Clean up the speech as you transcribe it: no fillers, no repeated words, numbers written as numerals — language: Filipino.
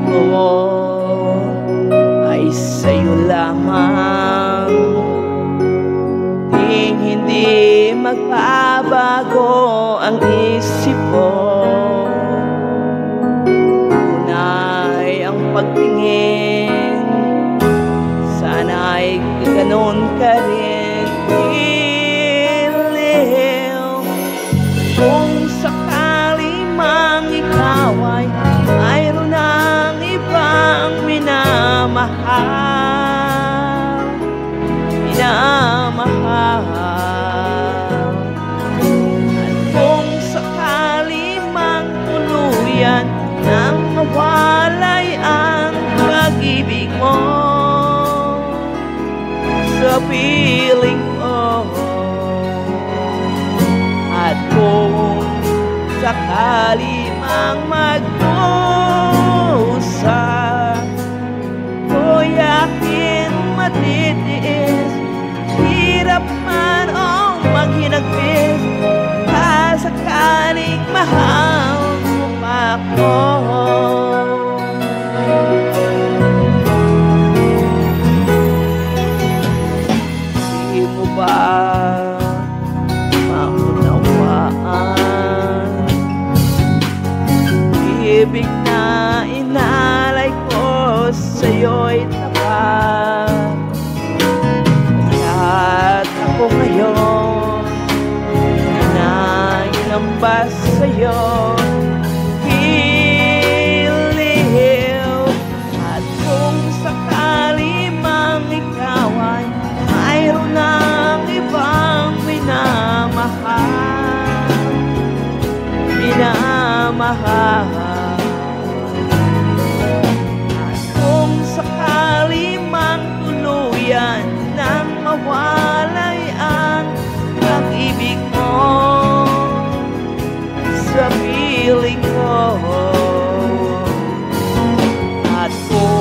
ko ay sa'yo lamang. Hindi magbabago ang isip ko. Tunay ang pagtingin, sana'y ganoon ka rin. Iliw, kung sakali mang ikaw ay mayroon ng ibang minamahal, at kung sakali mang tuluyan nang mawalay ang pag-ibig mo sa piling ko, at kung sakali mang magdusa, ko'y aking matitiis, hirap man o maghinagpis, sakaling mahal mo pa ako. Di mo ba maunawaan ibig na inalay ko sa'yo'y tapat? At ako ngayon nangingamba sa'yo, hiliw, at kung sakali mang ikaw ay mayroon ng ibang minamahal, at kung sakali mang tuluyan nang mawalay ang pag-ibig mo sa piling ko, at kung